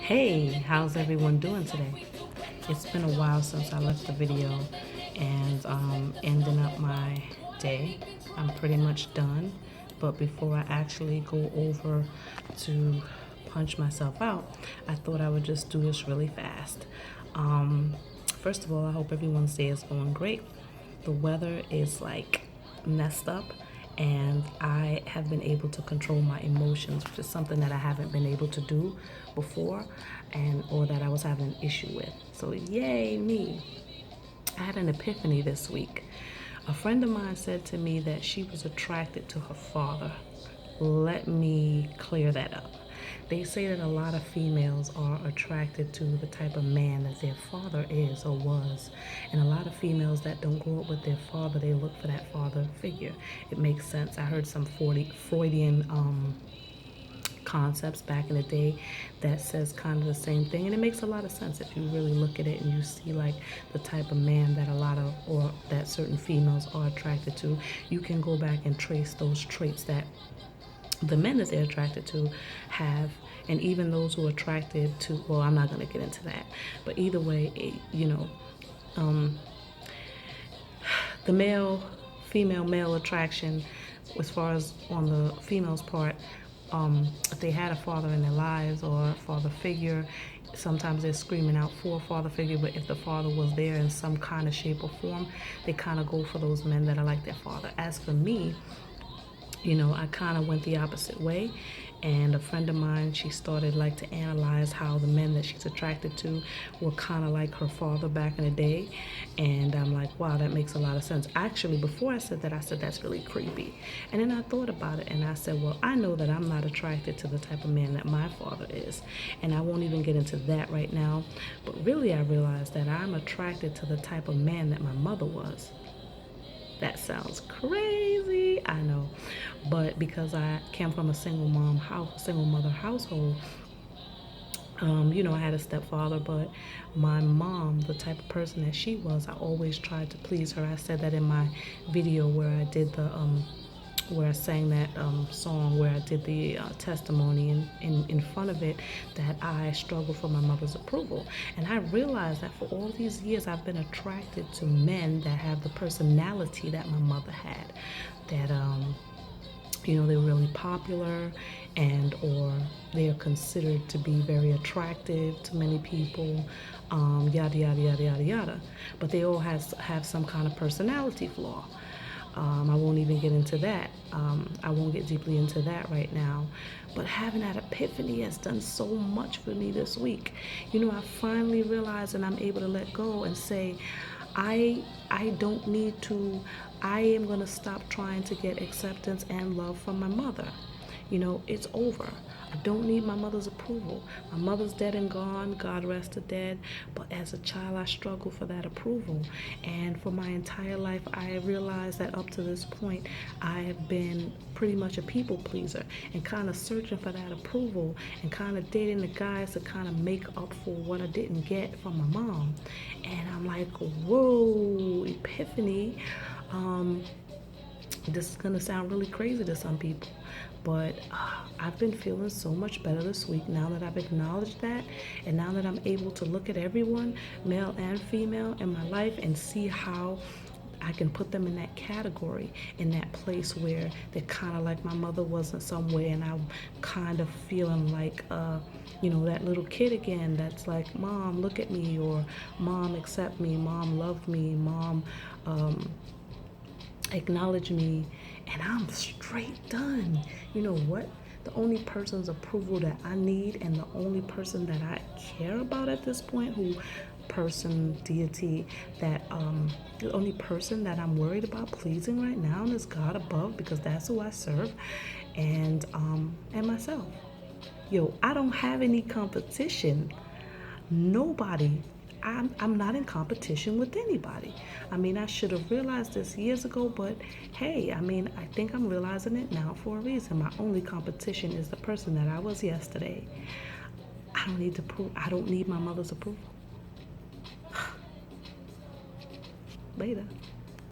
Hey, how's everyone doing today? It's been a while since I left the video and ending up my day. I'm pretty much done, but before I actually go over to punch myself out, I thought I would just do this really fast. Um, First of all, I hope everyone's day is going great. The weather is like messed up, and I have been able to control my emotions, which is something that I haven't been able to do before, and or that I was having an issue with. So yay me. I had an epiphany this week. A friend of mine said to me that she was attracted to her father. Let me clear that up. They say that a lot of females are attracted to the type of man that their father is or was. And a lot of females that don't grow up with their father, they look for that father figure. It makes sense. I heard some Freudian concepts back in the day that says kind of the same thing, and it makes a lot of sense if you really look at it and you see like the type of man that a lot of or that certain females are attracted to. You can go back and trace those traits that the men that they're attracted to have, and even those who are attracted to, well, I'm not going to get into that, but either way, the female male attraction, as far as on the female's part, if they had a father in their lives or a father figure, sometimes they're screaming out for a father figure, but if the father was there in some kind of shape or form, they kind of go for those men that are like their father. As for me, I kind of went the opposite way. And a friend of mine, she started like to analyze how the men that she's attracted to were kind of like her father back in the day. And I'm like, wow, that makes a lot of sense. Actually, before I said that, I said that's really creepy. And then I thought about it and I said, well, I know that I'm not attracted to the type of man that my father is. And I won't even get into that right now. But really, I realized that I'm attracted to the type of man that my mother was. That sounds crazy, I know, but because I came from a single mother household, I had a stepfather, but my mom, the type of person that she was, I always tried to please her. I said that in my video where I did where I sang that song, where I did the testimony, and in front of it, that I struggled for my mother's approval. And I realized that for all these years, I've been attracted to men that have the personality that my mother had, that they're really popular, and or they are considered to be very attractive to many people, yada yada yada yada yada, but they all have some kind of personality flaw. I won't even get into that. I won't get deeply into that right now. But having that epiphany has done so much for me this week. I finally realized, and I'm able to let go and say, I don't need to. I am gonna stop trying to get acceptance and love from my mother. It's over. I don't need my mother's approval. My mother's dead and gone, God rest her dead. But as a child, I struggled for that approval. And for my entire life, I realized that up to this point, I have been pretty much a people pleaser and kind of searching for that approval and kind of dating the guys to kind of make up for what I didn't get from my mom. And I'm like, whoa, epiphany. This is going to sound really crazy to some people, but I've been feeling so much better this week now that I've acknowledged that, and now that I'm able to look at everyone, male and female, in my life and see how I can put them in that category, in that place where they're kind of like my mother was in some way, and I'm kind of feeling like, that little kid again that's like, Mom, look at me, or Mom, accept me, Mom, love me, Mom, acknowledge me, and I'm straight done. You know what? The only person's approval that I need, and the only person that I care about at this point, deity, that the only person that I'm worried about pleasing right now is God above, because that's who I serve, and myself. Yo, I don't have any competition. Nobody. I'm not in competition with anybody. I mean, I should have realized this years ago, but hey, I mean, I think I'm realizing it now for a reason. My only competition is the person that I was yesterday. I don't need my mother's approval. Later.